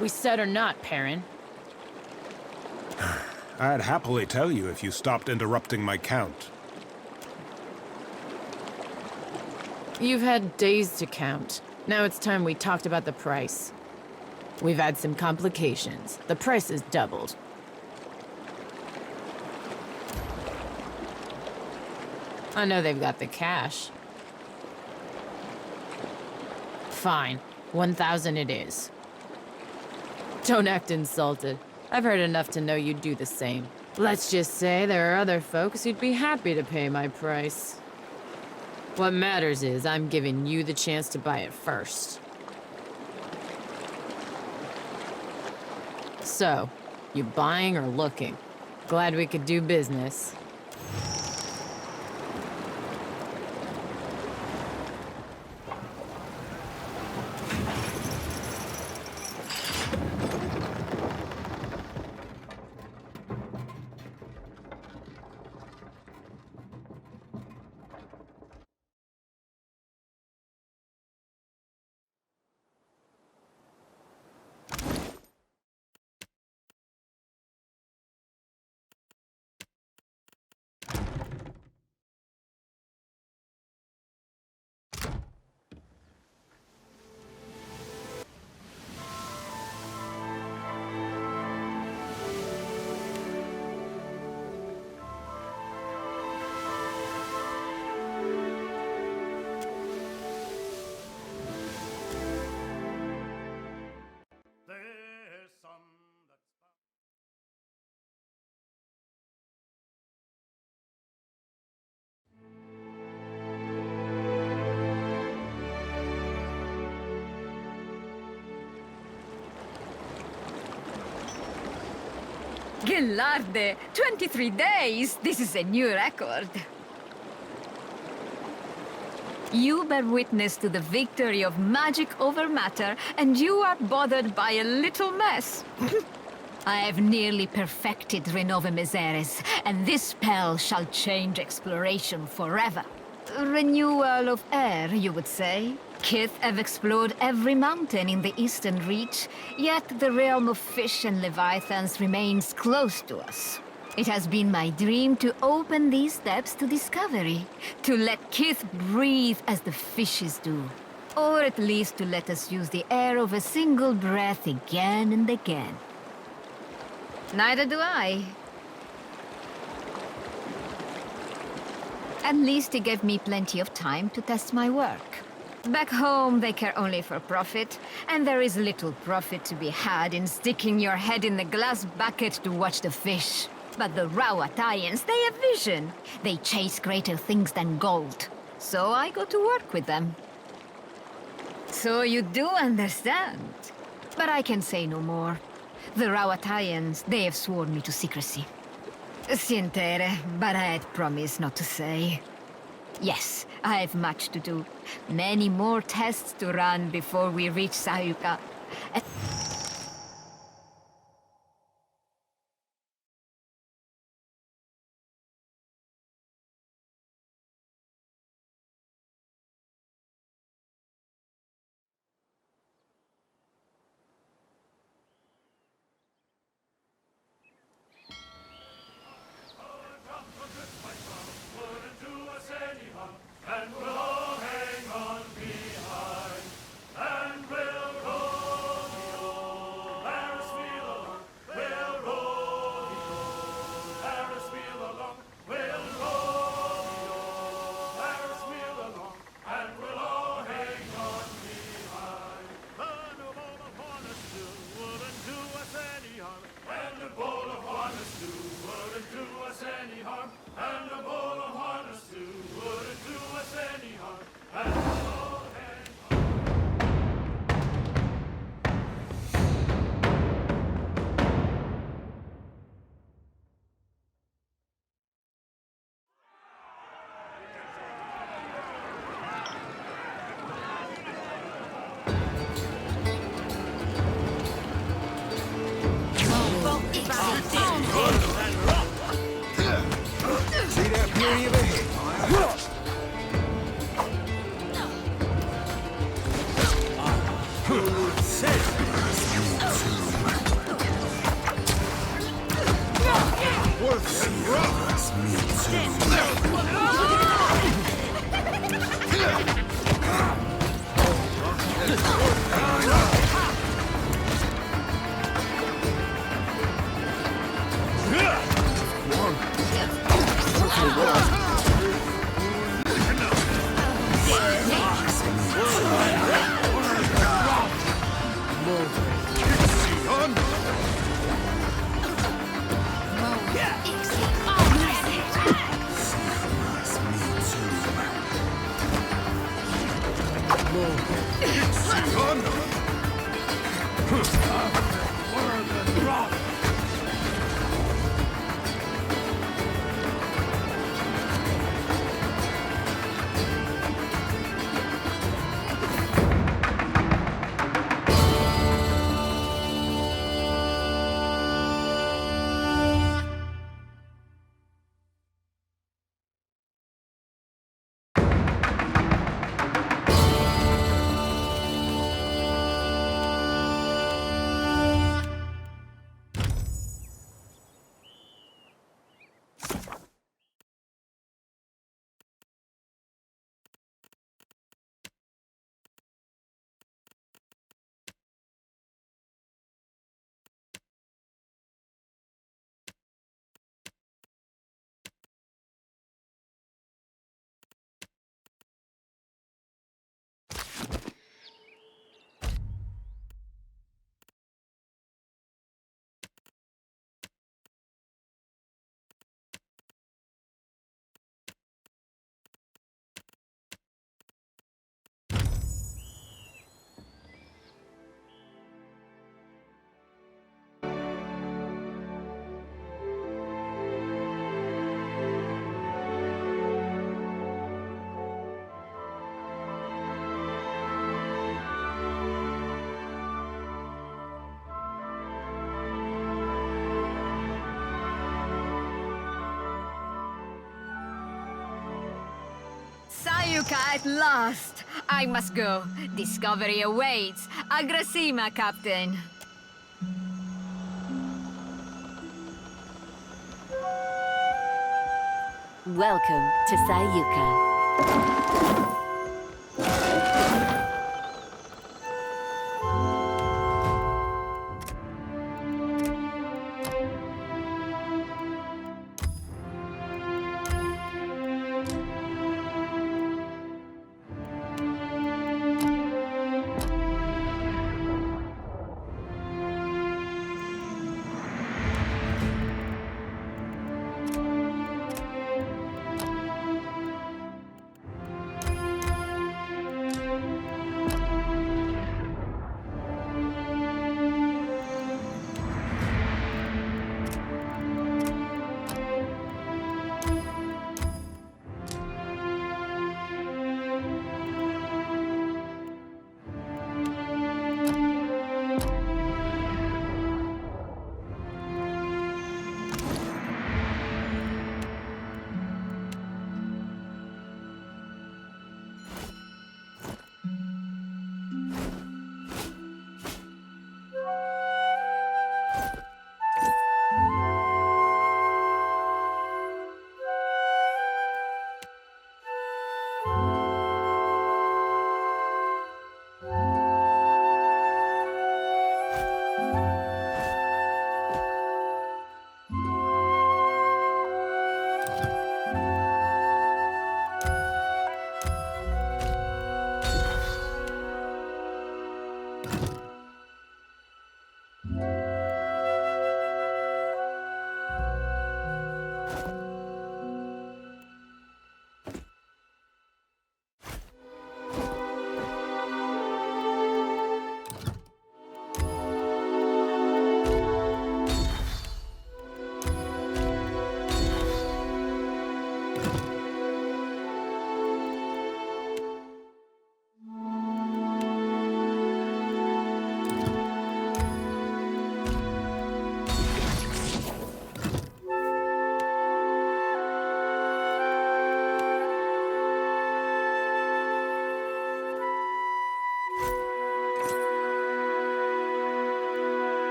We said or not, Perrin. I'd happily tell you if you stopped interrupting my count. You've had days to count. Now it's time we talked about the price. We've had some complications. The price has doubled. I know they've got the cash. Fine. 1,000 it is. Don't act insulted. I've heard enough to know you'd do the same. Let's just say there are other folks who'd be happy to pay my price. What matters is I'm giving you the chance to buy it first. So, you buying or looking? Glad we could do business. Gelarde, 23 days! This is a new record. You bear witness to the victory of magic over matter, and you are bothered by a little mess. I have nearly perfected Renove Miseres, and this spell shall change exploration forever. Renewal of air, you would say? Kith have explored every mountain in the Eastern Reach, yet the realm of fish and leviathans remains close to us. It has been my dream to open these steps to discovery, to let Kith breathe as the fishes do, or at least to let us use the air of a single breath again and again. Neither do I. At least it gave me plenty of time to test my work. Back home, they care only for profit, and there is little profit to be had in sticking your head in the glass bucket to watch the fish. But the Rawatayans, they have vision. They chase greater things than gold. So I go to work with them. So you do understand. But I can say no more. The Rawatayans, they have sworn me to secrecy. Sientere, but I had promised not to say. Yes, I have much to do. Many more tests to run before we reach Sayuka. Sayuka at last! I must go. Discovery awaits. Agrasima, Captain. Welcome to Sayuka.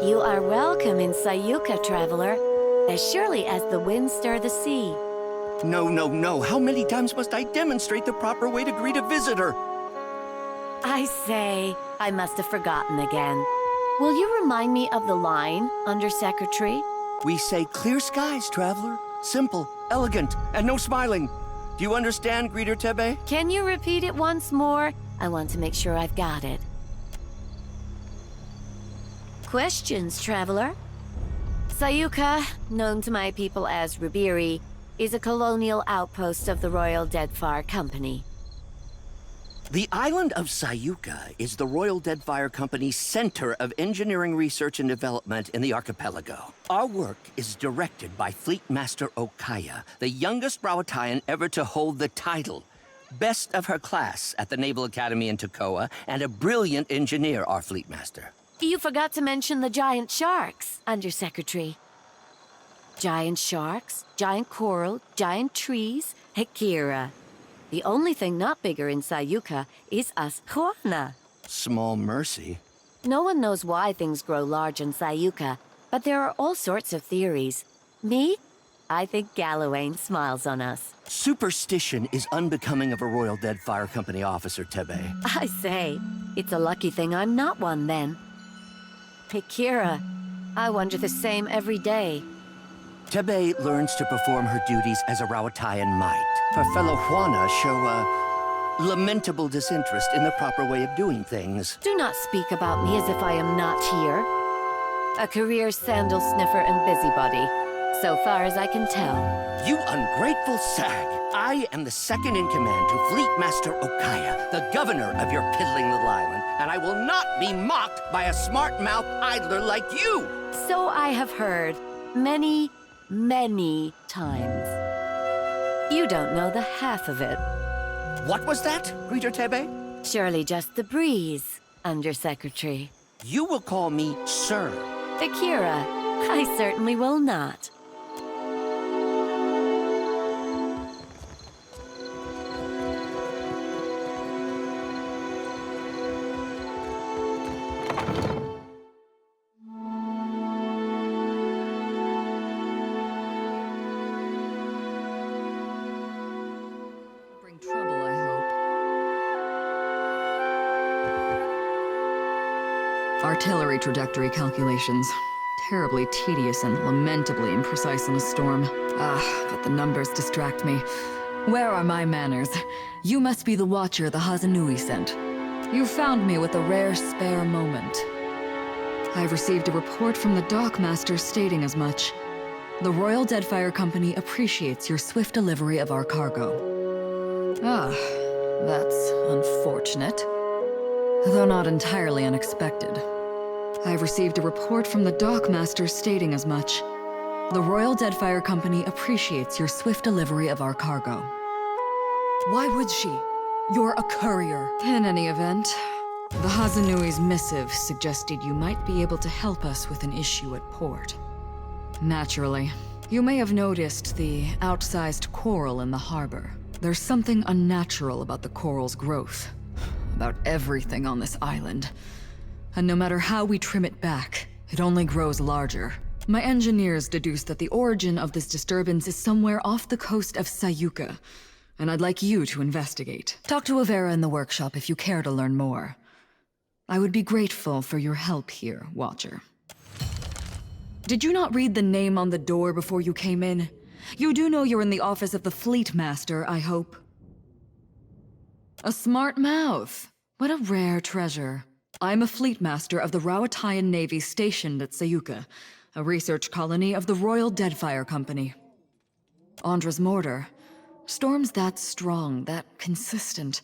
You are welcome in Sayuka, traveler, as surely as the winds stir the sea. No, no, no. How many times must I demonstrate the proper way to greet a visitor? I say, I must have forgotten again. Will you remind me of the line, Undersecretary? We say clear skies, traveler. Simple, elegant, and no smiling. Do you understand, Greeter Tebe? Can you repeat it once more? I want to make sure I've got it. Questions, traveler? Sayuka, known to my people as Ribiri, is a colonial outpost of the Royal Deadfire Company. The island of Sayuka is the Royal Deadfire Company's center of engineering research and development in the archipelago. Our work is directed by Fleet Master Okaya, the youngest Rawatayan ever to hold the title. Best of her class at the Naval Academy in Tokoa, and a brilliant engineer, our Fleet Master. You forgot to mention the giant sharks, Undersecretary. Giant sharks, giant coral, giant trees, Akira. The only thing not bigger in Sayuka is us Juana. Small mercy. No one knows why things grow large in Sayuka, but there are all sorts of theories. Me? I think Gallowayne smiles on us. Superstition is unbecoming of a Royal Deadfire Company officer, Tebe. I say, it's a lucky thing I'm not one then. Akira, I wonder the same every day. Tebe learns to perform her duties as a Rawatayan might. Her fellow Juana show a lamentable disinterest in the proper way of doing things. Do not speak about me as if I am not here. A career sandal sniffer and busybody, so far as I can tell. You ungrateful sag! I am the second in command to Fleet Master Okaya, the governor of your piddling little island, and I will not be mocked by a smart-mouthed idler like you! So I have heard many, many times. You don't know the half of it. What was that, Greeter Tebe? Surely just the breeze, Undersecretary. You will call me Sir. Akira, I certainly will not. Trouble, I hope. Artillery trajectory calculations. Terribly tedious and lamentably imprecise in a storm. But the numbers distract me. Where are my manners? You must be the watcher the Hazanui sent. You found me with a rare spare moment. I've received a report from the dockmaster stating as much. The Royal Deadfire Company appreciates your swift delivery of our cargo. That's unfortunate. Though not entirely unexpected. I've received a report from the dockmaster stating as much. The Royal Deadfire Company appreciates your swift delivery of our cargo. Why would she? You're a courier. In any event, the Hazanui's missive suggested you might be able to help us with an issue at port. Naturally, you may have noticed the outsized coral in the harbor. There's something unnatural about the coral's growth. About everything on this island. And no matter how we trim it back, it only grows larger. My engineers deduced that the origin of this disturbance is somewhere off the coast of Sayuka, and I'd like you to investigate. Talk to Avera in the workshop if you care to learn more. I would be grateful for your help here, Watcher. Did you not read the name on the door before you came in? You do know you're in the office of the Fleet Master, I hope. A smart mouth. What a rare treasure. I'm a Fleet Master of the Rawatayan Navy stationed at Sayuka, a research colony of the Royal Deadfire Company. Andra's mortar. Storms that strong, that consistent.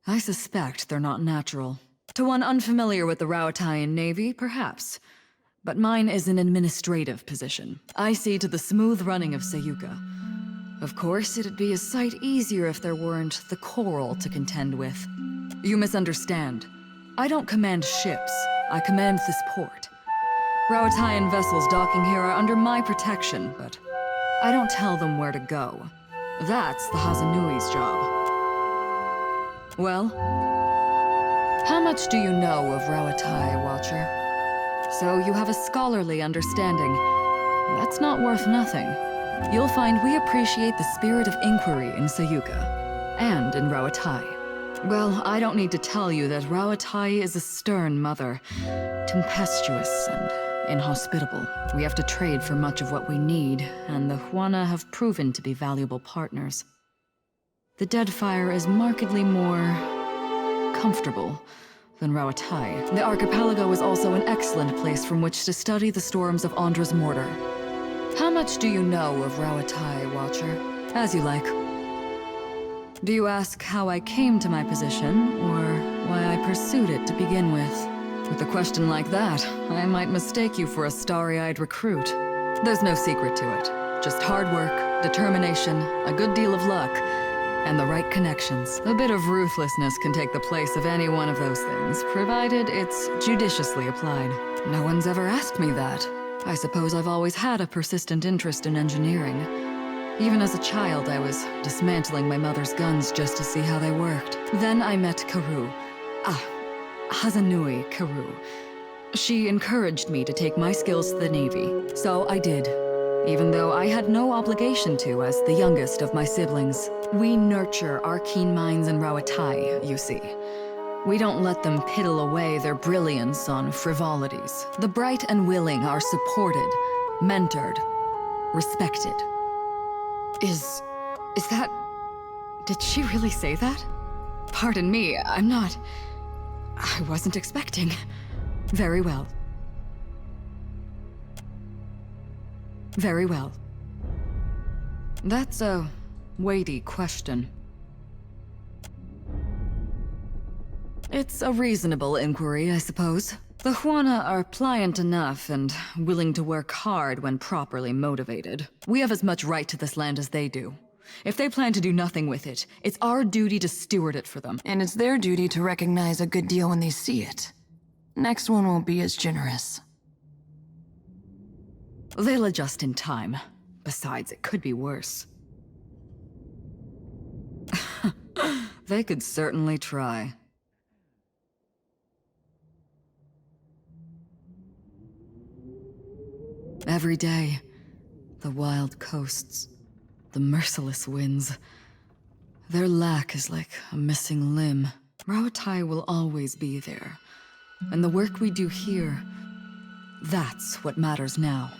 I suspect they're not natural. To one unfamiliar with the Rawatayan Navy, perhaps. But mine is an administrative position. I see to the smooth running of Sayuka. Of course, it'd be a sight easier if there weren't the coral to contend with. You misunderstand. I don't command ships. I command this port. Rawatayan vessels docking here are under my protection, but I don't tell them where to go. That's the Hazanui's job. Well? How much do you know of Rawatai, Watcher? So you have a scholarly understanding. That's not worth nothing. You'll find we appreciate the spirit of inquiry in Sayuka, and in Rawatai. Well, I don't need to tell you that Rawatai is a stern mother, tempestuous and inhospitable. We have to trade for much of what we need, and the Huana have proven to be valuable partners. The Deadfire is markedly more comfortable than Rawatai. The archipelago is also an excellent place from which to study the storms of Andra's mortar. How much do you know of Rawatai, Watcher? As you like. Do you ask how I came to my position, or why I pursued it to begin with? With a question like that, I might mistake you for a starry-eyed recruit. There's no secret to it. Just hard work, determination, a good deal of luck, and the right connections. A bit of ruthlessness can take the place of any one of those things, provided it's judiciously applied. No one's ever asked me that. I suppose I've always had a persistent interest in engineering. Even as a child, I was dismantling my mother's guns just to see how they worked. Then I met Karu. Hazanui Karu. She encouraged me to take my skills to the Navy, so I did. Even though I had no obligation to as the youngest of my siblings. We nurture our keen minds in Rawatai, you see. We don't let them piddle away their brilliance on frivolities. The bright and willing are supported, mentored, respected. Is that... Did she really say that? Pardon me, I wasn't expecting. Very well. Very well. That's a weighty question. It's a reasonable inquiry, I suppose. The Huana are pliant enough and willing to work hard when properly motivated. We have as much right to this land as they do. If they plan to do nothing with it, it's our duty to steward it for them. And it's their duty to recognize a good deal when they see it. Next one won't be as generous. They'll adjust in time. Besides, it could be worse. They could certainly try. Every day, the wild coasts, the merciless winds. Their lack is like a missing limb. Rawatai will always be there. And the work we do here, that's what matters now.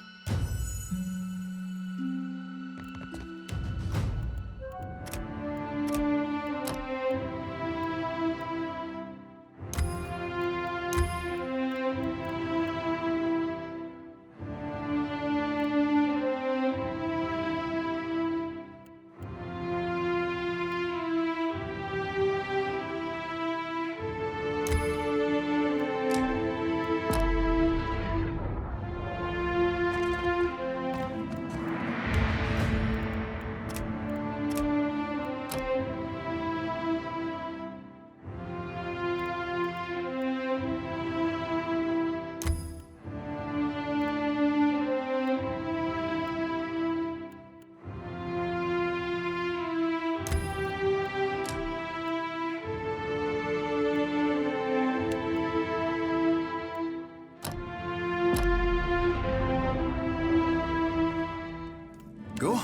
Go.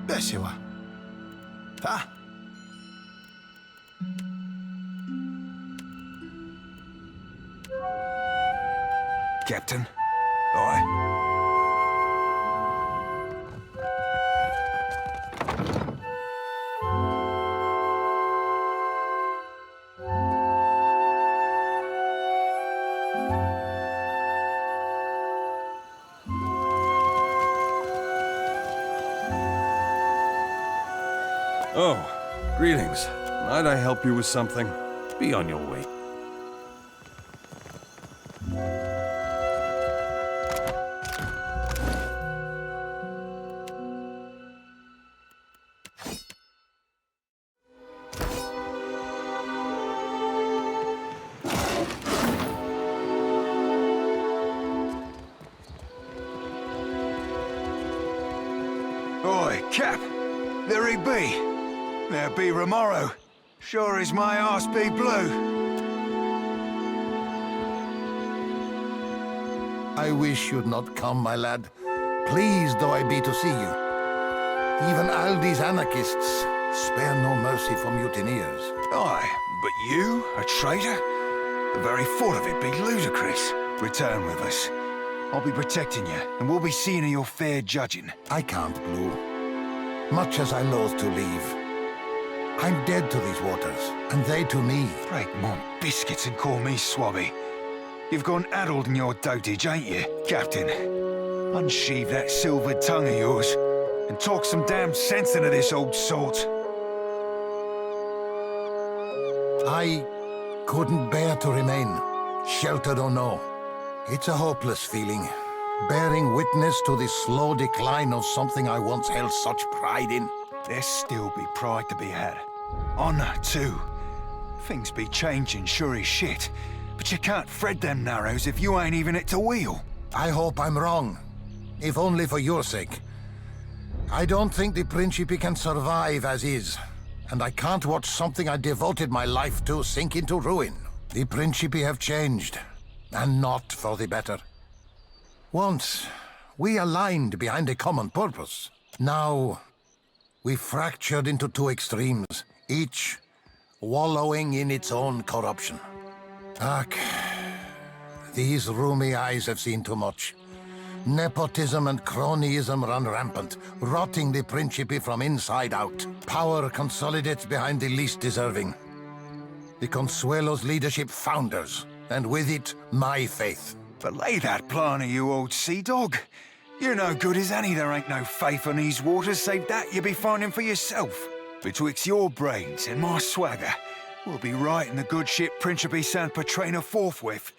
Beszéva. Ha? Captain. Aye. Oh, greetings. Might I help you with something? Be on your way. Oi, Cap. There he be. There be tomorrow. Sure as my arse be blue. I wish you'd not come, my lad. Pleased though I be to see you. Even Aldi's anarchists spare no mercy for mutineers. Aye, but you, a traitor? The very thought of it be ludicrous. Return with us. I'll be protecting you, and we'll be seeing to your fair judging. I can't, Blue. Much as I loathe to leave. I'm dead to these waters, and they to me. Break my biscuits and call me Swabby. You've gone addled in your dotage, ain't you, Captain? Unsheathe that silvered tongue of yours, and talk some damn sense into this old salt. I couldn't bear to remain, sheltered or no. It's a hopeless feeling, bearing witness to the slow decline of something I once held such pride in. There still be pride to be had. Honor, too. Things be changing sure as shit, but you can't thread them narrows if you ain't even at the wheel. I hope I'm wrong, if only for your sake. I don't think the Principe can survive as is, and I can't watch something I devoted my life to sink into ruin. The Principe have changed, and not for the better. Once, we aligned behind a common purpose. Now, we fractured into two extremes, each wallowing in its own corruption. Ak, these roomy eyes have seen too much. Nepotism and cronyism run rampant, rotting the Principe from inside out. Power consolidates behind the least deserving. The Consuelo's leadership founders, and with it, my faith. Belay that planner, you old sea dog. You're no good as any. There ain't no faith on these waters, save that you be finding for yourself. Betwixt your brains and my swagger, we'll be right in the good ship Principe San Petrina forthwith,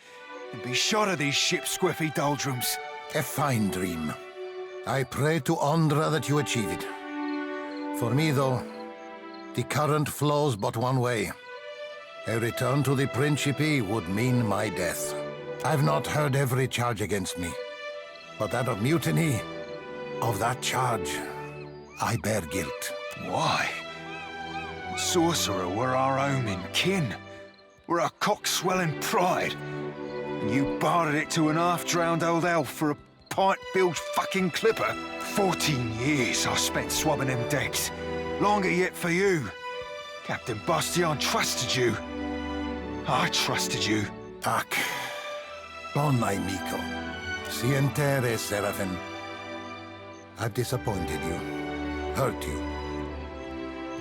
and be shot of these ship's squiffy doldrums. A fine dream. I pray to Ondra that you achieve it. For me, though, the current flows but one way. A return to the Principe would mean my death. I've not heard every charge against me, but that of mutiny, of that charge, I bear guilt. Why? Sorcerer were our own in kin. We're a cock-swelling pride. And you bartered it to an half-drowned old elf for a pint-filled fucking clipper. 14 years I spent swabbing them decks. Longer yet for you. Captain Bastion trusted you. I trusted you. Ac. Bon amico. Sientere, Seraphin. I've disappointed you. Hurt you.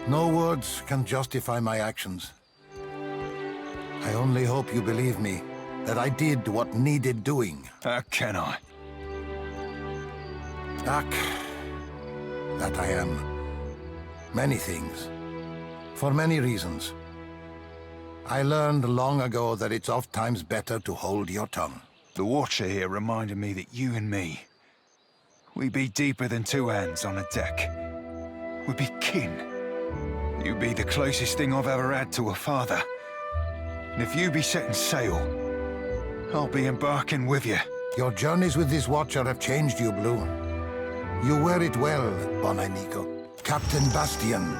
No words can justify my actions. I only hope you believe me, that I did what needed doing. How can I? Ac. That I am. Many things. For many reasons. I learned long ago that it's oft times better to hold your tongue. The Watcher here reminded me that you and me, we be deeper than two hands on a deck. We be kin. You be the closest thing I've ever had to a father. And if you be setting sail, I'll be embarking with you. Your journeys with this Watcher have changed you, Blue. You wear it well, bon amico. Captain Bastion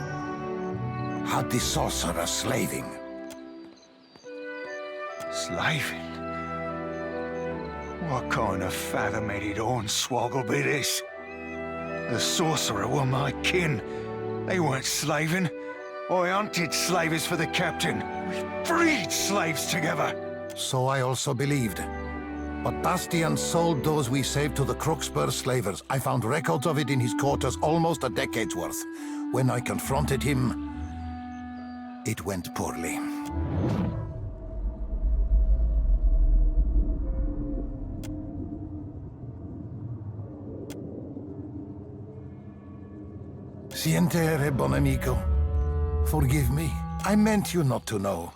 had the sorcerer slaving. Slaving? What kind of fathom-headed hornswoggle be this? The sorcerer were my kin. They weren't slaving. I hunted slavers for the captain. We freed slaves together. So I also believed. But Bastion sold those we saved to the Crooksburg slavers. I found records of it in his quarters, almost a decade's worth. When I confronted him, it went poorly. Sientere, bon amico. Forgive me. I meant you not to know.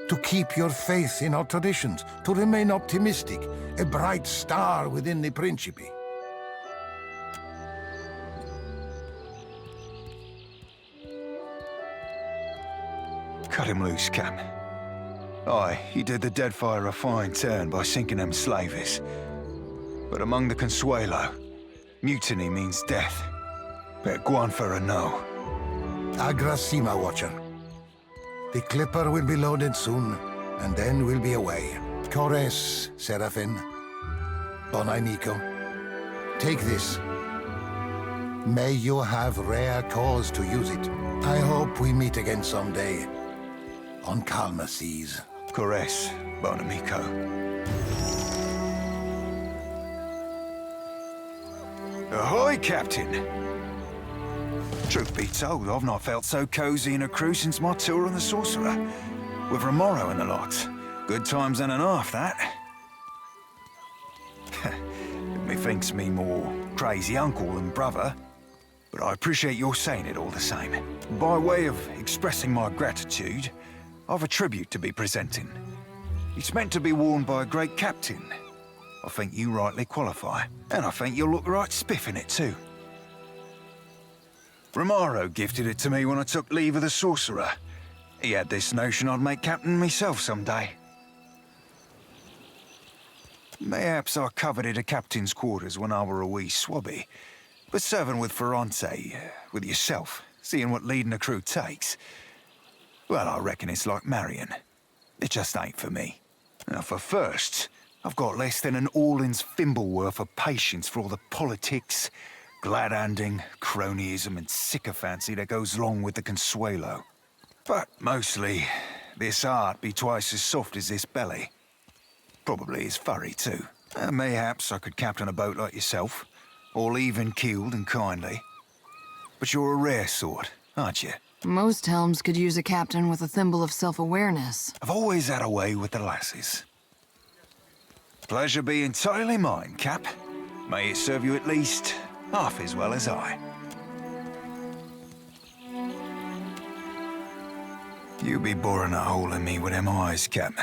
To keep your faith in our traditions, to remain optimistic, a bright star within the Principe. Cut him loose, Cap. Aye, he did the Deadfire a fine turn by sinking them slavers. But among the Consuelo, mutiny means death. Bet Guanfer a no. Agrasima, Watcher. The Clipper will be loaded soon, and then we'll be away. Kores, Seraphin. Bonai Miko. Take this. May you have rare cause to use it. I hope we meet again someday. On calmer seas. Kores, Bonamico. Ahoy, Captain! Truth be told, I've not felt so cozy in a crew since my tour on the Sorcerer. With Romero and the lot. Good times and a half, that. Methinks me more crazy uncle than brother, but I appreciate your saying it all the same. By way of expressing my gratitude, I've a tribute to be presenting. It's meant to be worn by a great captain. I think you rightly qualify, and I think you'll look right spiff in it too. Romero gifted it to me when I took leave of the Sorcerer. He had this notion I'd make captain myself someday. Mayhaps I coveted a captain's quarters when I were a wee swabby, but serving with Ferrante, with yourself, seeing what leading a crew takes, well, I reckon it's like marrying. It just ain't for me. Now, for first, I've got less than an all-in's thimble worth of patience for all the politics, glad-handing, cronyism and sycophancy that goes along with the Consuelo. But mostly, this heart be twice as soft as this belly. Probably as furry too. Mayhaps I could captain a boat like yourself, all even-keeled and kindly. But you're a rare sort, aren't you? Most helms could use a captain with a thimble of self-awareness. I've always had a way with the lasses. Pleasure be entirely mine, Cap. May it serve you at least half as well as I. You be boring a hole in me with them eyes, Cap.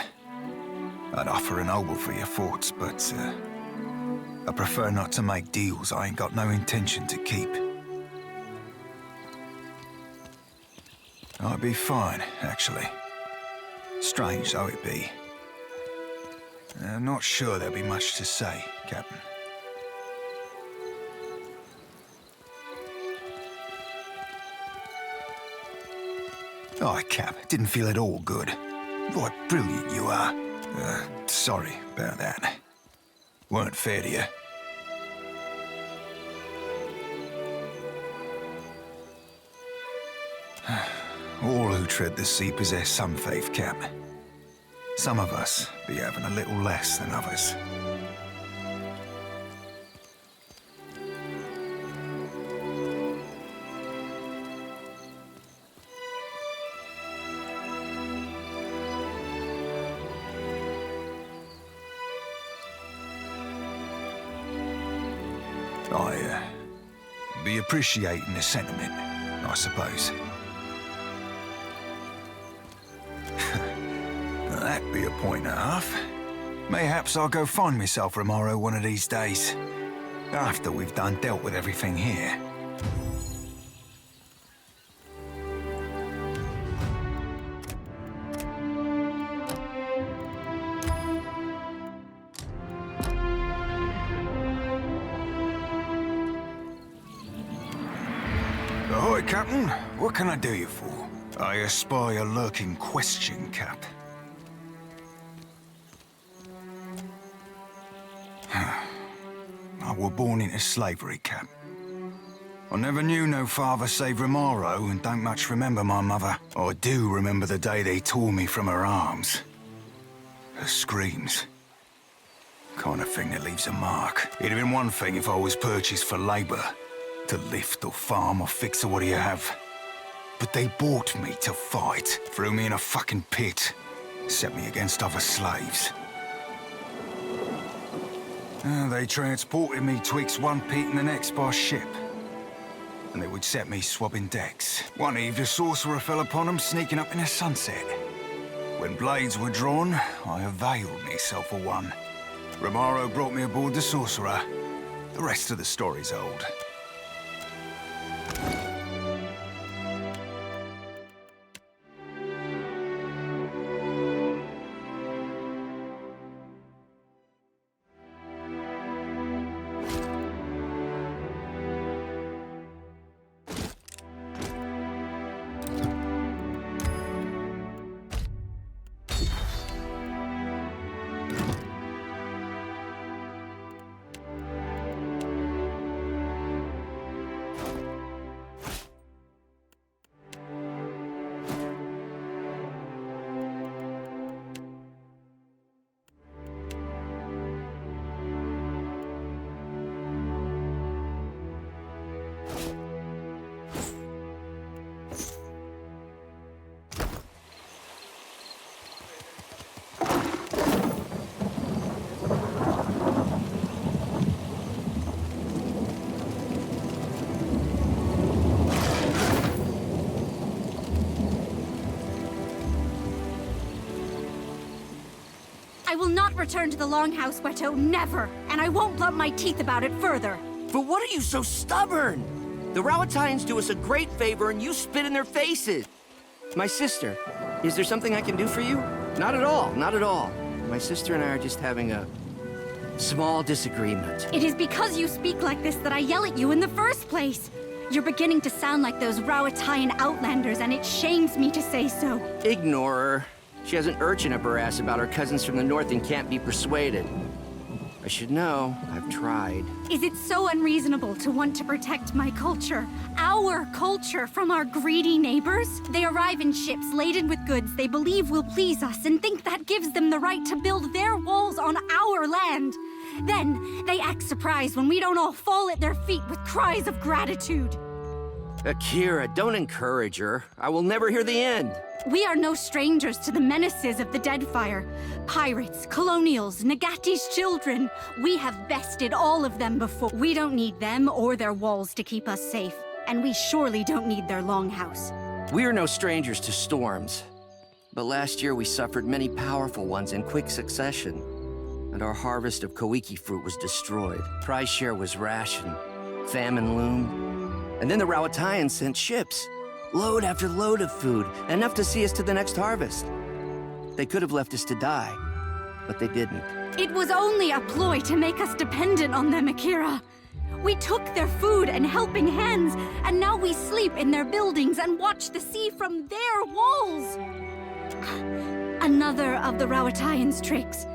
I'd offer an oboe for your thoughts, but I prefer not to make deals I ain't got no intention to keep. I'd be fine, actually. Strange though it be. I'm not sure there'll be much to say, Captain. Oh, Cap, didn't feel at all good. What brilliant you are. Sorry about that. Weren't fair to you. All who tread the sea possess some faith, Cap. Some of us be having a little less than others. Be appreciating the sentiment, I suppose. That'd be a point and a half. Mayhaps I'll go find myself Romero one of these days. After we've done dealt with everything here. Ahoy, Captain. What can I do you for? I espy a lurking question, Cap. I were born into slavery, Cap. I never knew no father save Romero and don't much remember my mother. I do remember the day they tore me from her arms. Her screams. Kind of thing that leaves a mark. It'd have been one thing if I was purchased for labor. To lift or farm or fix or what do you have. But they bought me to fight. Threw me in a fucking pit. Set me against other slaves. They transported me twixt one pit and the next by ship. And they would set me swabbing decks. One eve the Sorcerer fell upon them sneaking up in the sunset. When blades were drawn, I availed myself of one. Romero brought me aboard the Sorcerer. The rest of the story's old. I will not return to the Longhouse, Weto, never! And I won't blunt my teeth about it further. But what are you so stubborn? The Rowattians do us a great favor and you spit in their faces. My sister, is there something I can do for you? Not at all, not at all. My sister and I are just having a small disagreement. It is because you speak like this that I yell at you in the first place. You're beginning to sound like those Rowattian outlanders, and it shames me to say so. Ignore her. She has an urchin up her ass about her cousins from the north and can't be persuaded. I should know. I've tried. Is it so unreasonable to want to protect my culture, our culture, from our greedy neighbors? They arrive in ships laden with goods they believe will please us and think that gives them the right to build their walls on our land. Then they act surprised when we don't all fall at their feet with cries of gratitude. Akira, don't encourage her. I will never hear the end. We are no strangers to the menaces of the Deadfire. Pirates, colonials, Nagati's children. We have bested all of them before. We don't need them or their walls to keep us safe. And we surely don't need their longhouse. We are no strangers to storms. But last year we suffered many powerful ones in quick succession. And our harvest of Koiki fruit was destroyed. Prize share was rationed. Famine loomed. And then the Rowattians sent ships. Load after load of food, enough to see us to the next harvest. They could have left us to die, but they didn't. It was only a ploy to make us dependent on them, Akira. We took their food and helping hands, and now we sleep in their buildings and watch the sea from their walls. Another of the Rowattians' tricks.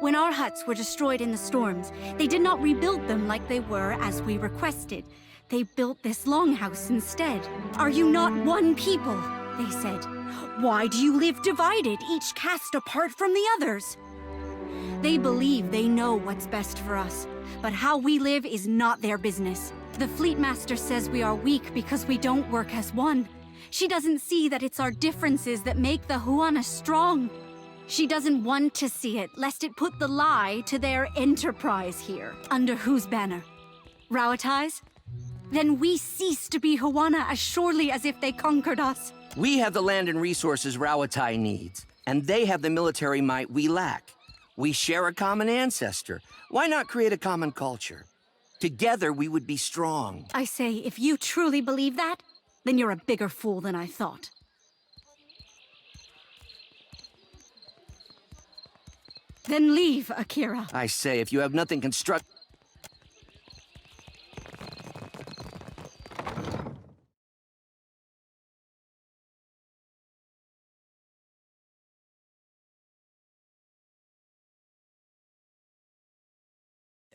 When our huts were destroyed in the storms, they did not rebuild them like they were as we requested. They built this longhouse instead. Are you not one people? They said. Why do you live divided, each caste apart from the others? They believe they know what's best for us, but how we live is not their business. The Fleet Master says we are weak because we don't work as one. She doesn't see that it's our differences that make the Huana strong. She doesn't want to see it, lest it put the lie to their enterprise here. Under whose banner? Rowatti's? Then we cease to be Huana as surely as if they conquered us. We have the land and resources Rowattai needs, and they have the military might we lack. We share a common ancestor. Why not create a common culture? Together we would be strong. I say, if you truly believe that, then you're a bigger fool than I thought. Then leave, Akira. I say, if you have nothing construct...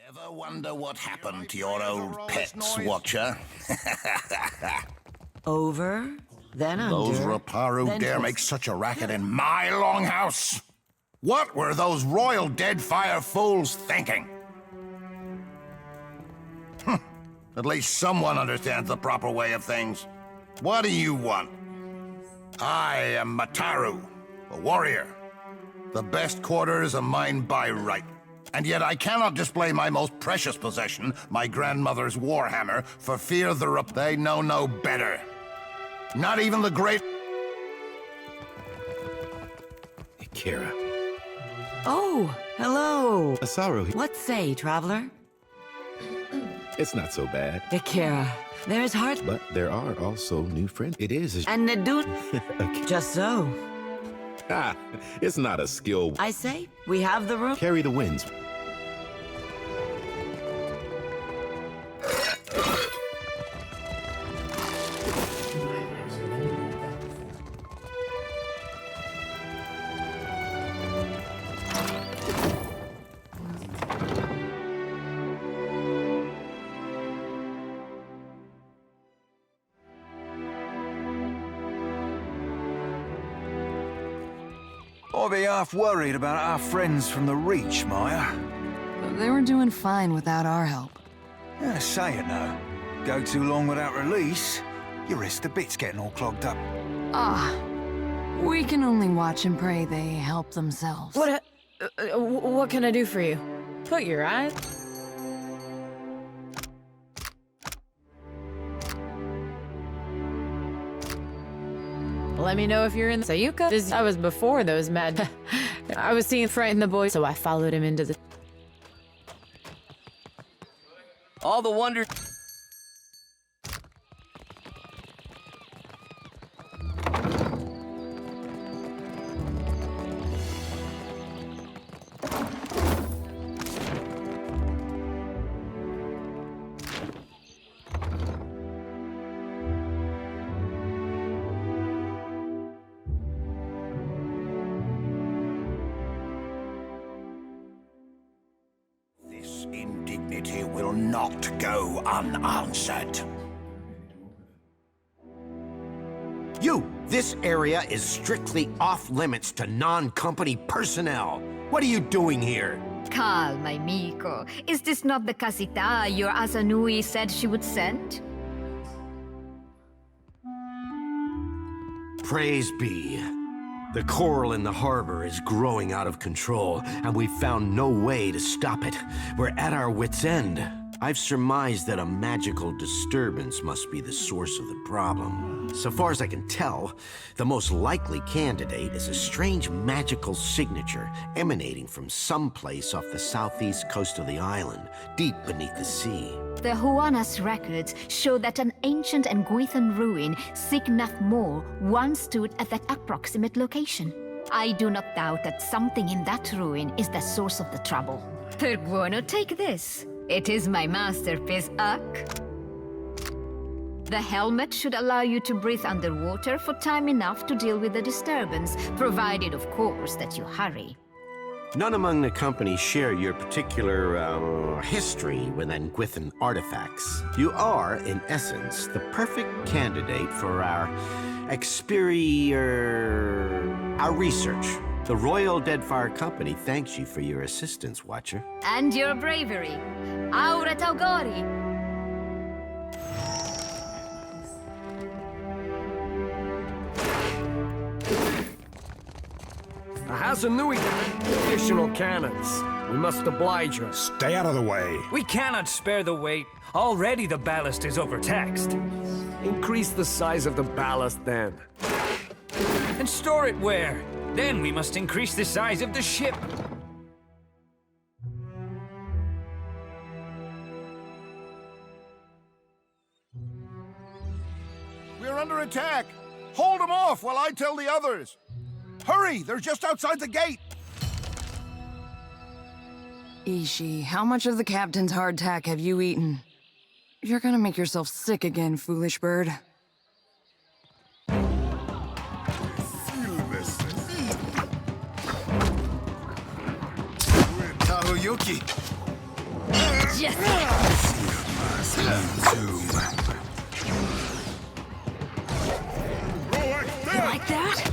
Ever wonder what happened to your old pets, Watcher? Over, then under. Those Raparu then dare twist. make such a racket in my longhouse? What were those royal Deadfire fools thinking? At least someone understands the proper way of things. What do you want? I am Mataru, a warrior. The best quarters are mine by right. And yet I cannot display my most precious possession, my grandmother's warhammer, for fear they know no better. Not even the great... Akira. Oh, hello. Asaru. What say, traveler? It's not so bad. Akira, there's heart... But there are also new friends. It is. And Nadut. Just so. Ah, it's not a skill. I say, we have the room. Carry the winds. I'll be half worried about our friends from the Reach, Maya. They were doing fine without our help. Yeah, say it now. Go too long without release, your wrist to bits getting all clogged up. Ah, we can only watch and pray they help themselves. What can I do for you? Put your eyes... Let me know if you're in Sayuka. I was before those mad I was seeing frighten the boy, so I followed him into the... All the wonders... This indignity will not go unanswered. This area is strictly off-limits to non-company personnel. What are you doing here? Calma, amico. Is this not the casita your Asanui said she would send? Praise be. The coral in the harbor is growing out of control, and we've found no way to stop it. We're at our wits' end. I've surmised that a magical disturbance must be the source of the problem. So far as I can tell, the most likely candidate is a strange magical signature emanating from someplace off the southeast coast of the island, deep beneath the sea. The Huanas records show that an ancient and Guithan ruin, Signath Mor, once stood at that approximate location. I do not doubt that something in that ruin is the source of the trouble. Perguono, take this. It is my masterpiece, Uck. The helmet should allow you to breathe underwater for time enough to deal with the disturbance, provided, of course, that you hurry. None among the company share your particular, history with Nguithan artifacts. You are, in essence, the perfect candidate for our our research. The Royal Deadfire Company thanks you for your assistance, Watcher. And your bravery. Aura Taugori! A Hasanui, additional cannons. We must oblige her. Stay out of the way. We cannot spare the weight. Already the ballast is overtaxed. Increase the size of the ballast then. And store it where? Then we must increase the size of the ship. We're under attack! Hold them off while I tell the others! Hurry! They're just outside the gate! Ishi, how much of the captain's hardtack have you eaten? You're gonna make yourself sick again, foolish bird. Yuki. Yes. You like that?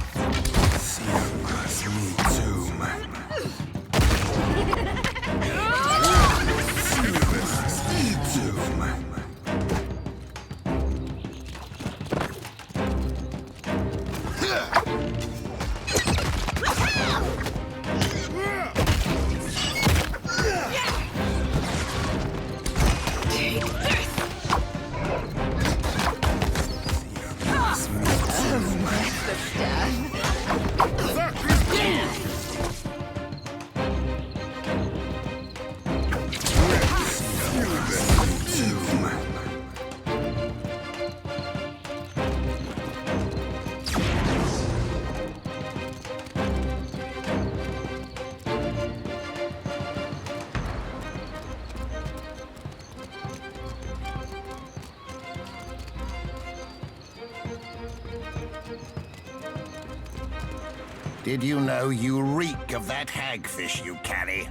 Did you know you reek of that hagfish you carry?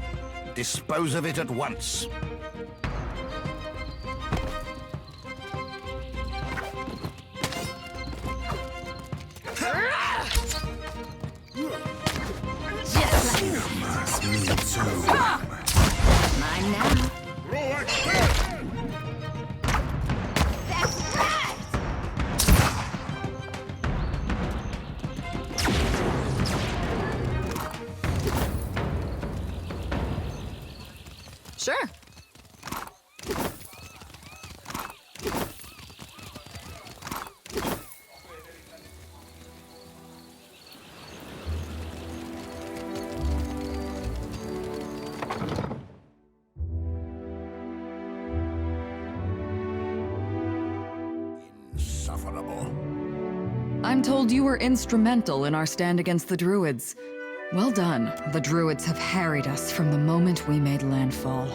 Dispose of it at once. Mine now. Sure. I'm told you were instrumental in our stand against the Druids. Well done. The Druids have harried us from the moment we made landfall.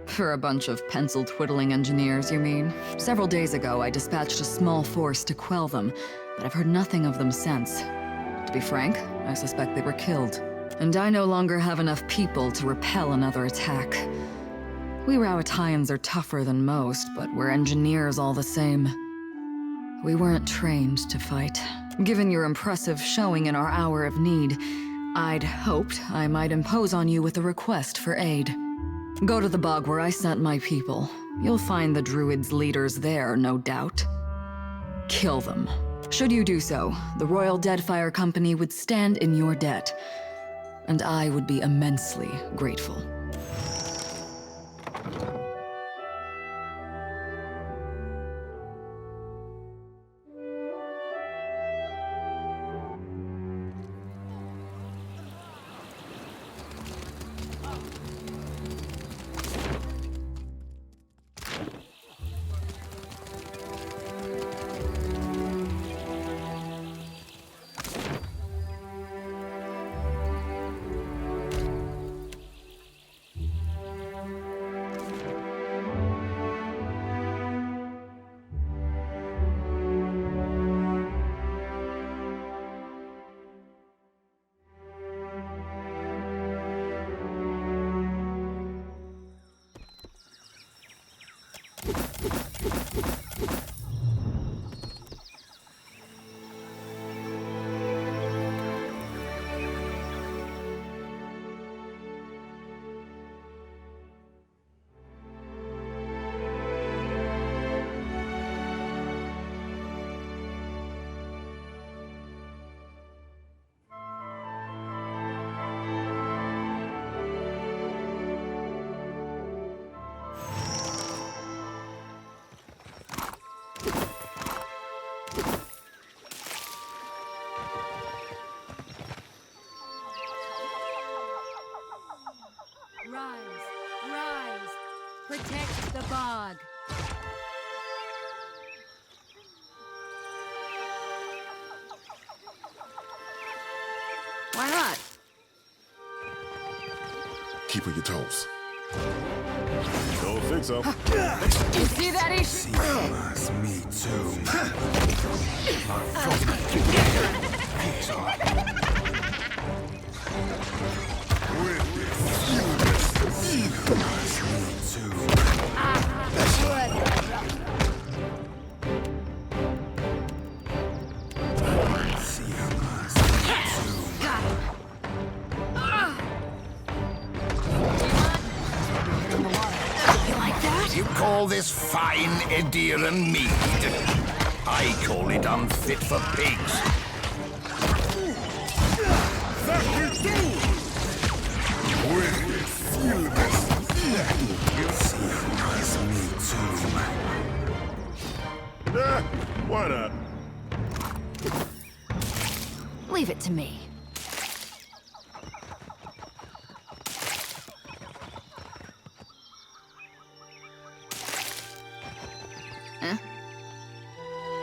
For a bunch of pencil-twiddling engineers, you mean? Several days ago, I dispatched a small force to quell them, but I've heard nothing of them since. To be frank, I suspect they were killed. And I no longer have enough people to repel another attack. We Rowataians are tougher than most, but we're engineers all the same. We weren't trained to fight. Given your impressive showing in our hour of need, I'd hoped I might impose on you with a request for aid. Go to the bog where I sent my people. You'll find the Druids' leaders there, no doubt. Kill them. Should you do so, the Royal Deadfire Company would stand in your debt. And I would be immensely grateful. Rise! Protect the bog! Why not? Keep on your toes. Don't think so. You see that, Ish? Me too. You call this fine Endearan mead? I call it unfit for pigs. Why not? Leave it to me. Huh?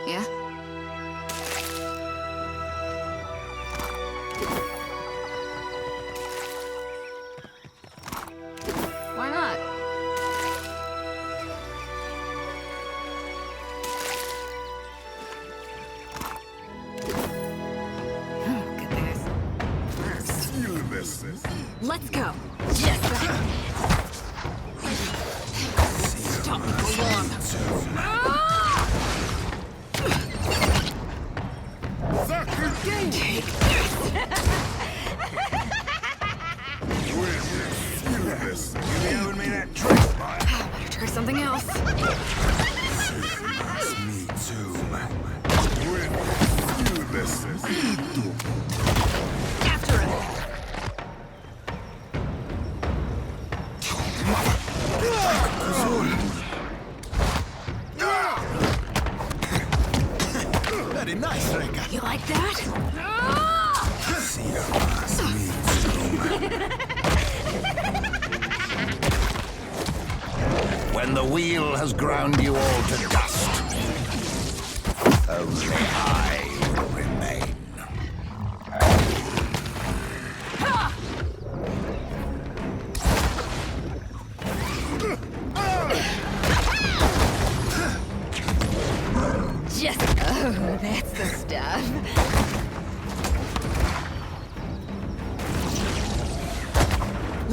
Yeah? Why not? Look at this. Let's go. Yes. Stop me for long. Take this. You giving me that trick, man? Better try something else. Me too, man. After it. Very nice, Reka. You like that? When the wheel has ground you all to dust, only I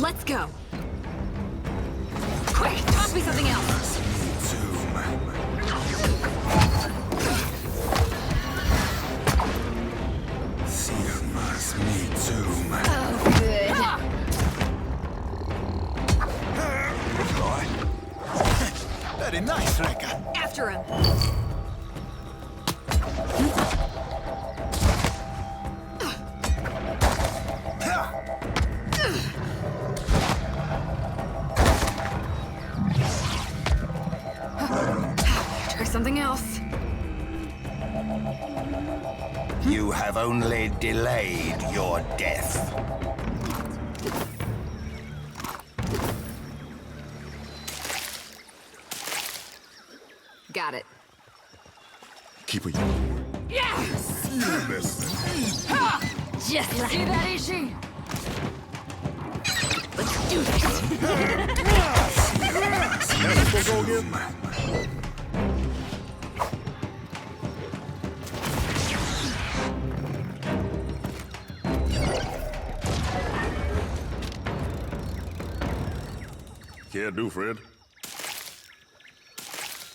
Let's go. Quick, toss me something else. Oh, good. Very nice, Reka. After him. Try something else. You have only delayed your death. Got it. Keep it. Yes! Just like... See that, Ishi? Let's do this! Care do, Fred?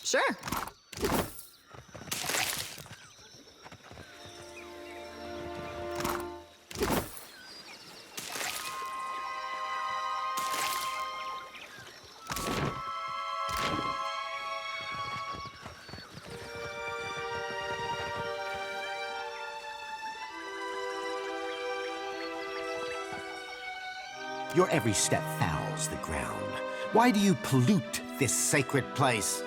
Sure. Your every step fouls the ground. Why do you pollute this sacred place?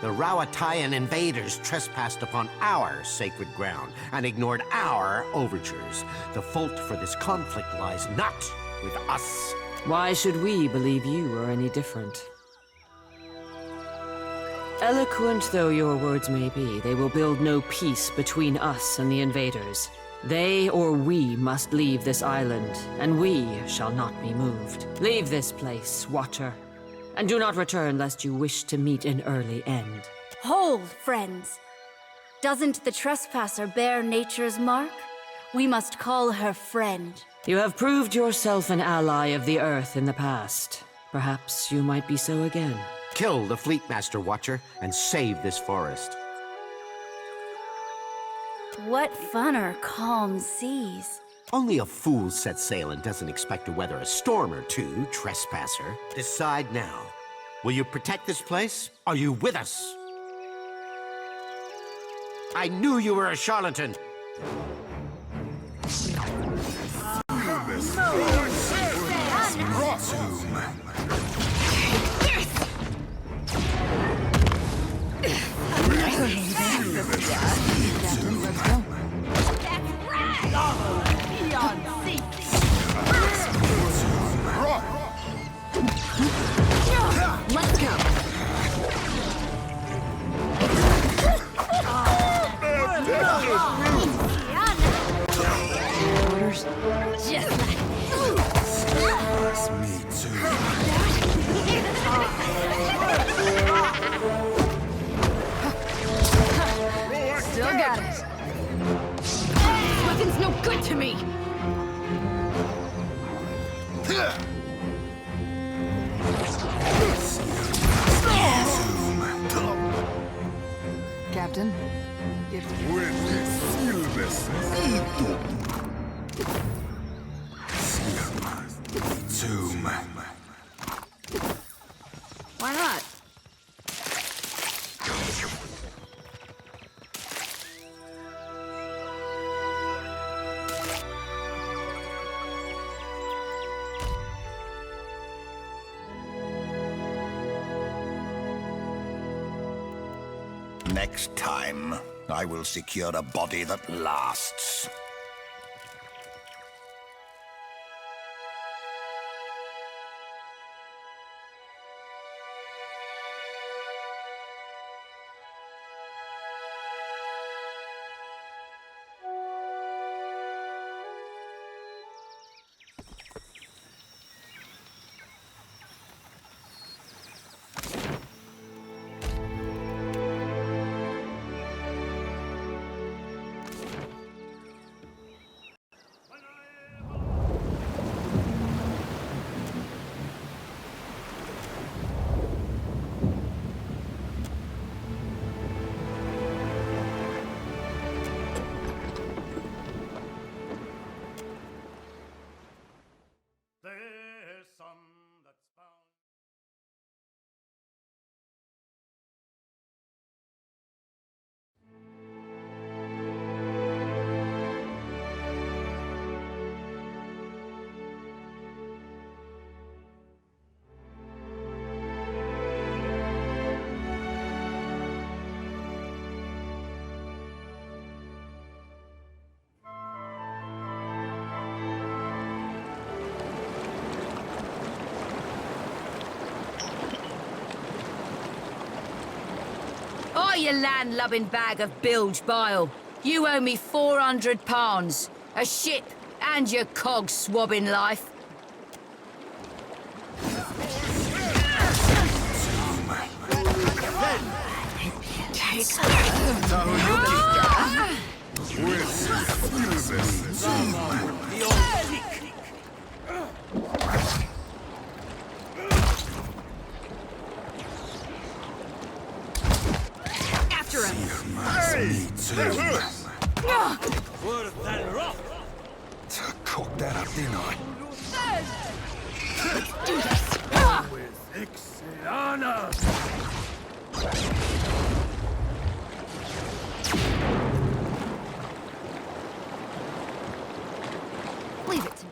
The Rawatayan invaders trespassed upon our sacred ground and ignored our overtures. The fault for this conflict lies not with us. Why should we believe you are any different? Eloquent though your words may be, they will build no peace between us and the invaders. They or we must leave this island, and we shall not be moved. Leave this place, Watcher, and do not return lest you wish to meet an early end. Hold, friends. Doesn't the trespasser bear nature's mark? We must call her friend. You have proved yourself an ally of the Earth in the past. Perhaps you might be so again. Kill the Fleetmaster, Watcher, and save this forest. What fun are calm seas? Only a fool sets sail and doesn't expect to weather a storm or two, trespasser. Decide now. Will you protect this place? Are you with us? I knew you were a charlatan! Let's go. Orders. Just like Me too. still got it. This weapon's no good to me. Captain, if why not? Next time, I will secure a body that lasts. you land-lubbing bag of bilge bile. You owe me 400 pounds, a ship, and your cog swabbing life. After him. Cocked that up, didn't I? Let's do this. Leave it to me.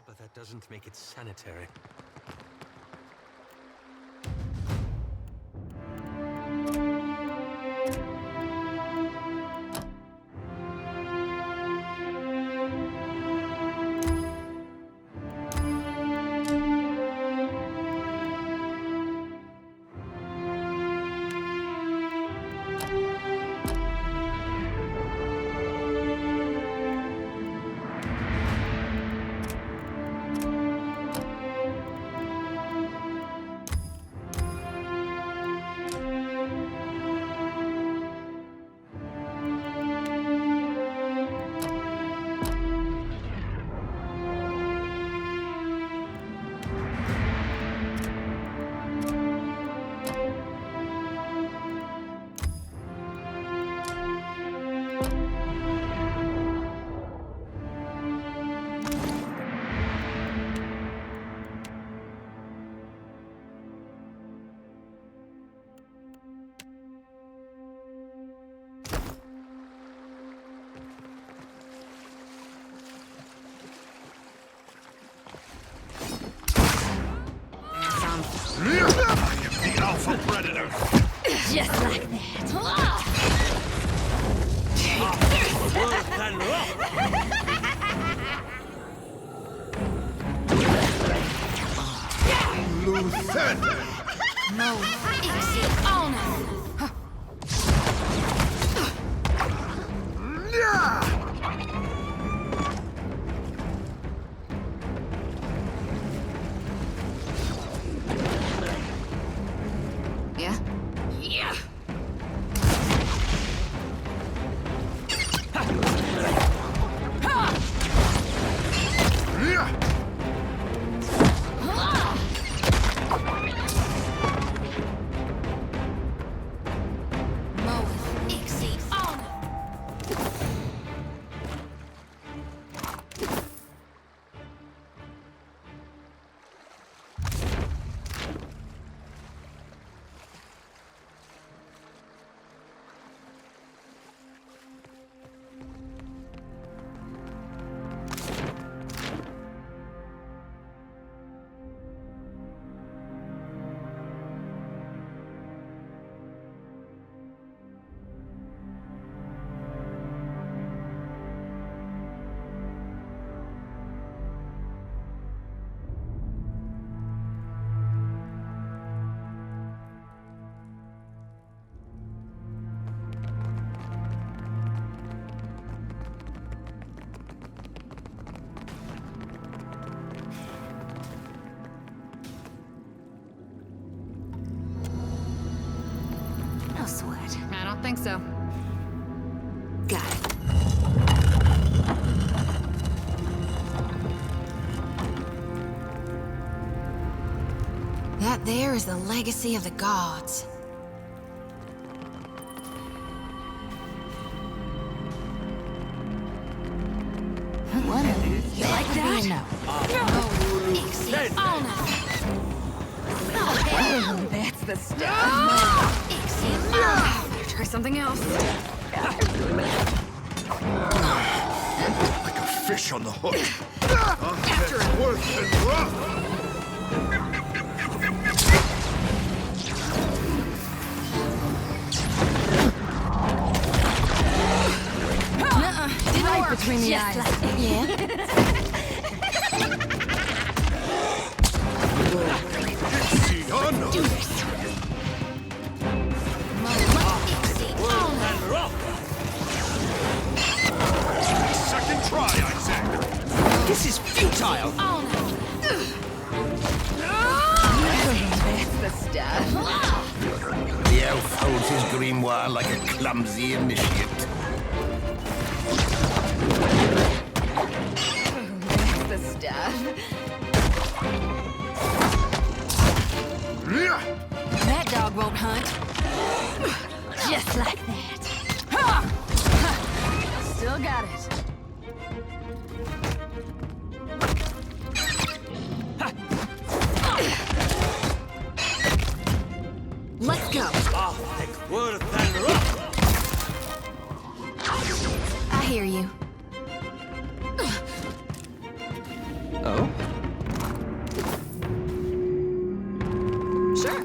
But that doesn't make it sanitary. The alpha predator. Just like that. Luthen! No exit on us. Yeah? Yeah. think so. Got it. That there is the legacy of the gods. What? You like that? That's the stuff. Better try something else. Like a fish on the hook. After it. Worse than rough. Right between the eyes. Yeah? Do this. Second try, I say. This is futile! That's the stuff. The elf holds his grimoire like a clumsy initiate. That's the stuff. That dog won't hunt. Just like that. Still got it. Let's go. I hear you. Oh? Sure.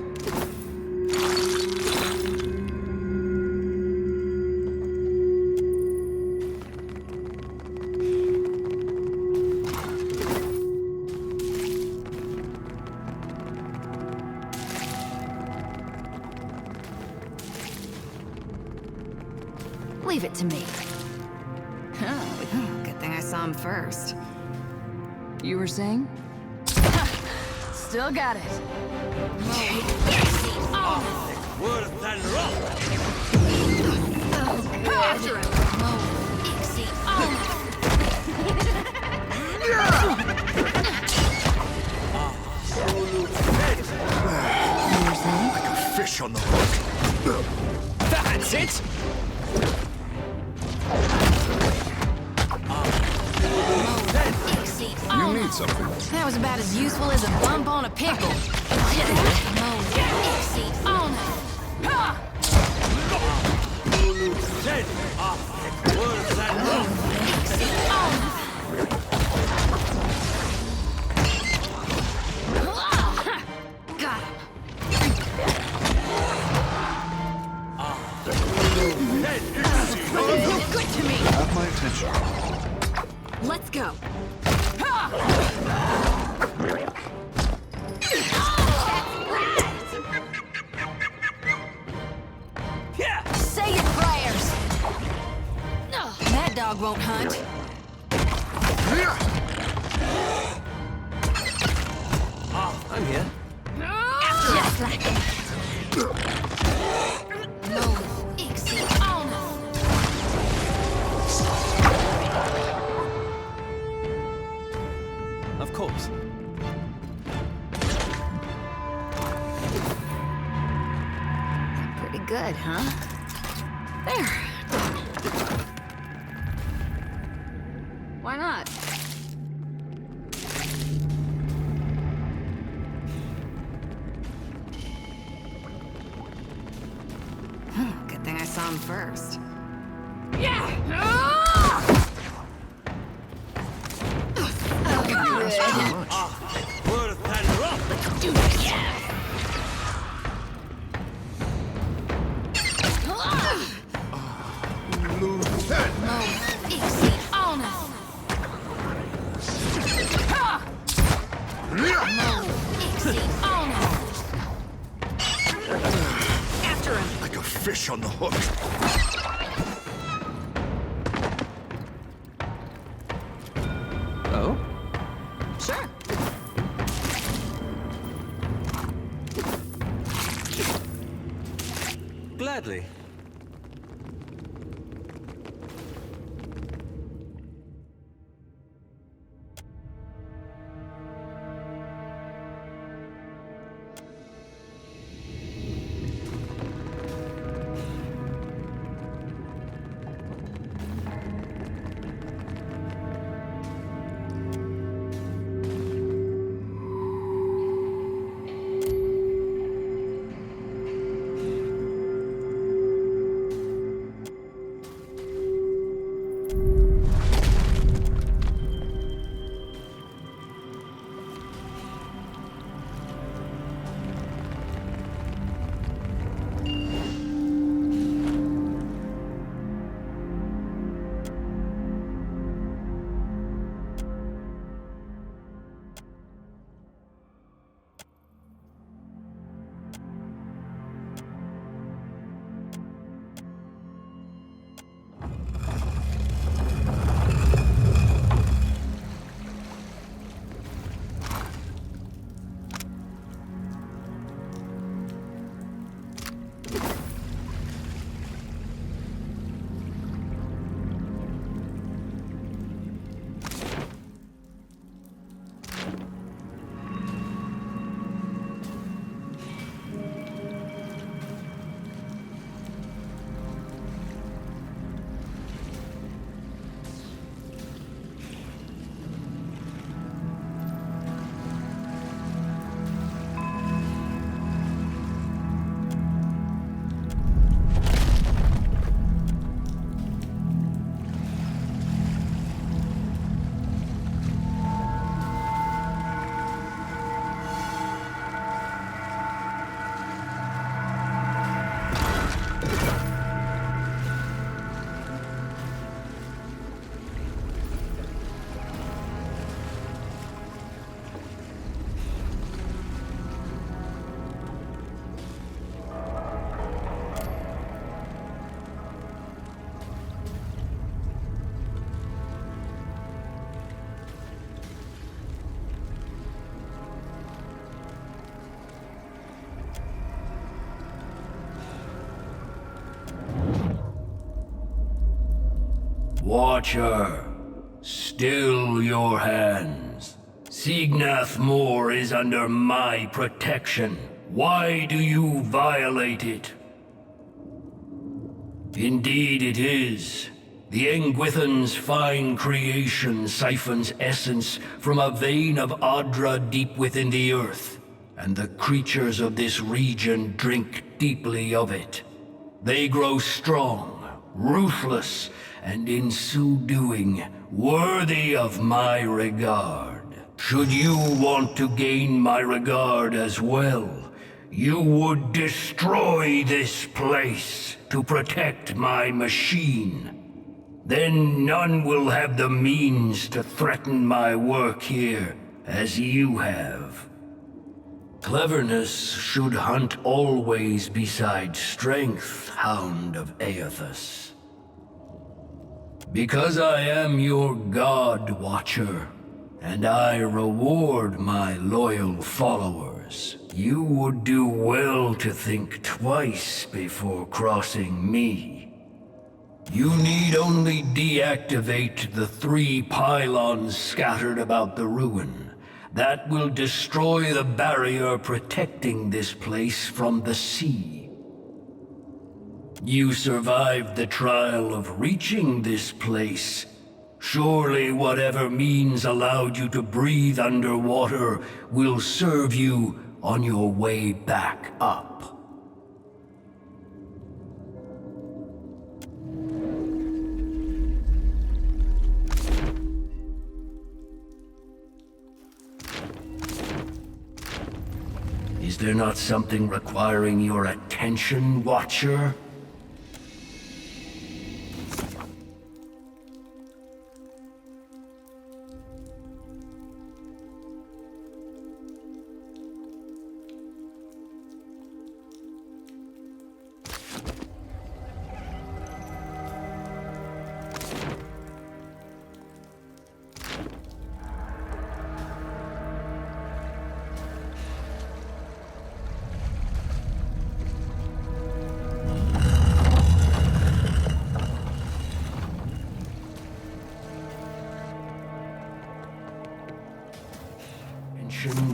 Leave it to me. Oh, good thing I saw him first. You were saying? Still got it. After him. Like a fish on the hook. That's it! You need something. That was about as useful as a bump on a pickle. Got him. Good to me. Have my attention. Let's go. Say your prayers. That dog won't hunt. I'm here. Just like that. Of course. Pretty good, huh? There. Why not? Good thing I saw him first. After him. Like a fish on the hook. Oh? Sure. Gladly. Watcher, still your hands. Signath Moor is under my protection. Why do you violate it? Indeed it is. The Engwithan's fine creation siphons essence from a vein of Adra deep within the earth, and the creatures of this region drink deeply of it. They grow strong, ruthless, and in so doing, worthy of my regard. Should you want to gain my regard as well, you would destroy this place to protect my machine. Then none will have the means to threaten my work here, as you have. Cleverness should hunt always beside strength, Hound of Aethys. Because I am your God, Watcher, and I reward my loyal followers, you would do well to think twice before crossing me. You need only deactivate the 3 pylons scattered about the ruin. That will destroy the barrier protecting this place from the sea. You survived the trial of reaching this place. Surely whatever means allowed you to breathe underwater will serve you on your way back up. Is there not something requiring your attention, Watcher?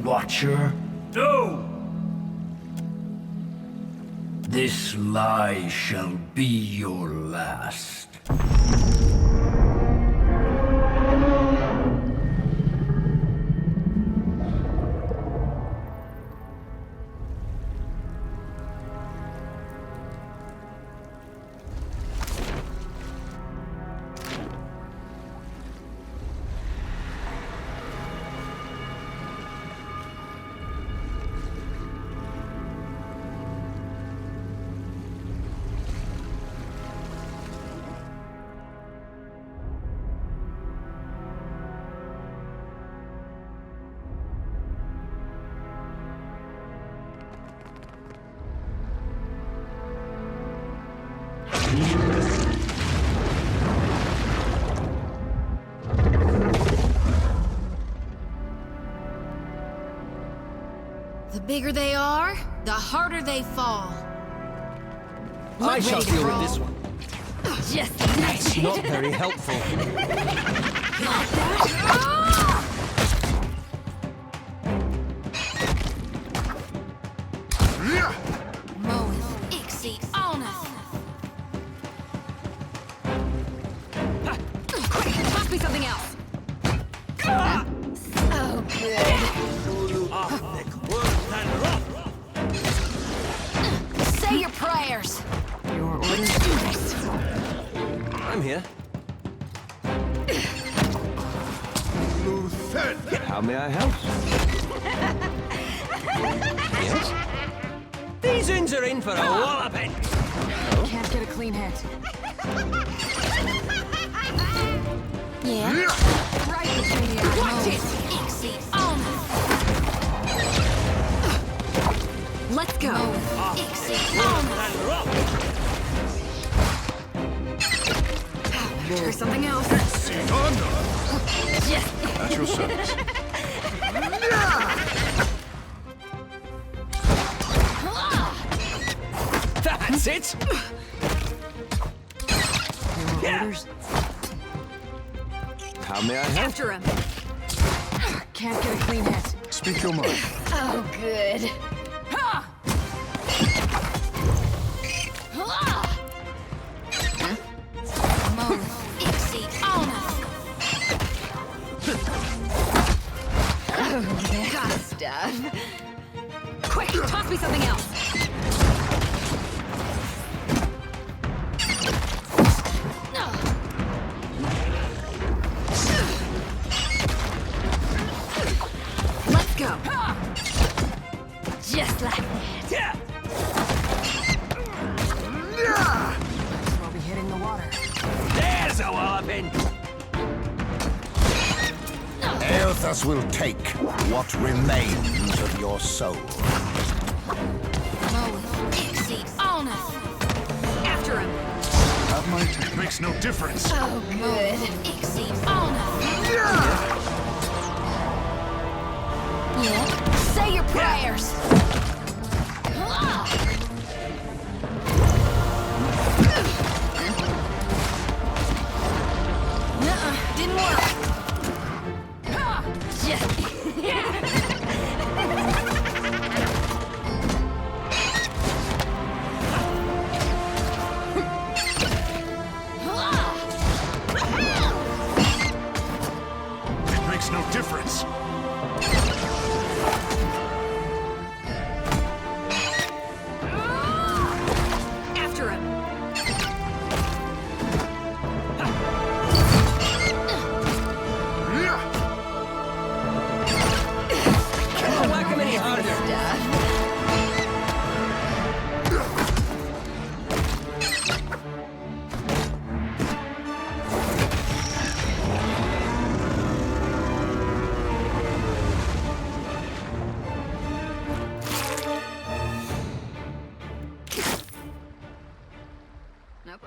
Watcher? No! This lie shall be your last. The bigger they are, the harder they fall. I shall deal with this one. Just That's not very helpful. Moeth, Ixie, Alneth. Quick, toss me something else. So good. Say your prayers. Your orders? I'm here. How may I help? Yes? These uns are in for a walloping. Can't get a clean hit. Yeah? Right between the eyes. Watch it! Ixie, Alneth. Let's go. Ixie, Alneth. Try something else. Yes. At your service. That's it! Your orders? How may I help? After him. Can't get a clean hit. Speak your mind. Oh, good. Ha! Move. Ixie, Alma. Got stuff. Quick, toss me something else. Let's go. Just like that. We'll be hitting the water. There's a walloping! Eothas will take what remains of your soul. Move. Ixie, Alma. After him. Have my it makes no difference. Oh, good. Ixie, Alma. Yeah. Say your prayers. Didn't work. It makes no difference. After him. Can't whack him any harder. Nope.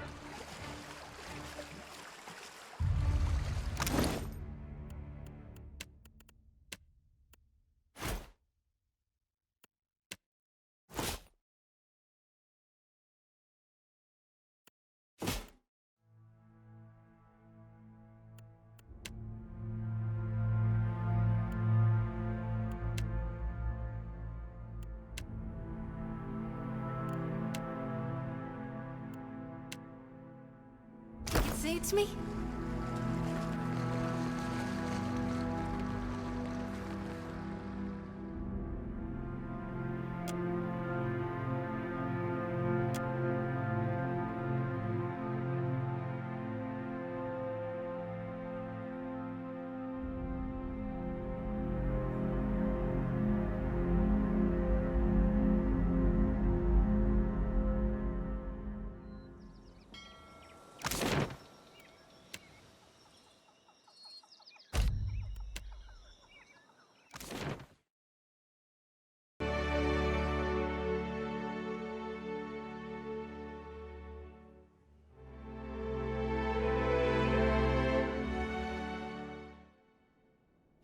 Say it to me.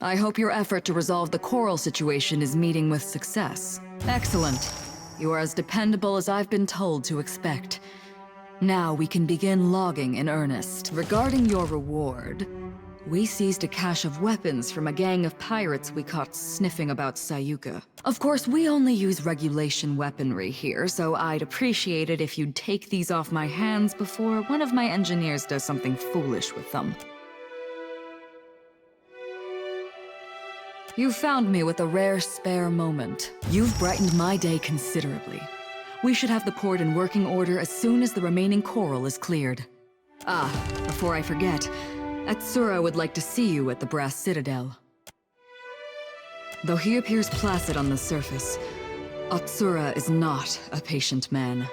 I hope your effort to resolve the coral situation is meeting with success. Excellent. You are as dependable as I've been told to expect. Now we can begin logging in earnest. Regarding your reward, we seized a cache of weapons from a gang of pirates we caught sniffing about Sayuka. Of course, we only use regulation weaponry here, so I'd appreciate it if you'd take these off my hands before one of my engineers does something foolish with them. You found me with a rare spare moment. You've brightened my day considerably. We should have the port in working order as soon as the remaining coral is cleared. Ah, before I forget, Atsura would like to see you at the Brass Citadel. Though he appears placid on the surface, Atsura is not a patient man.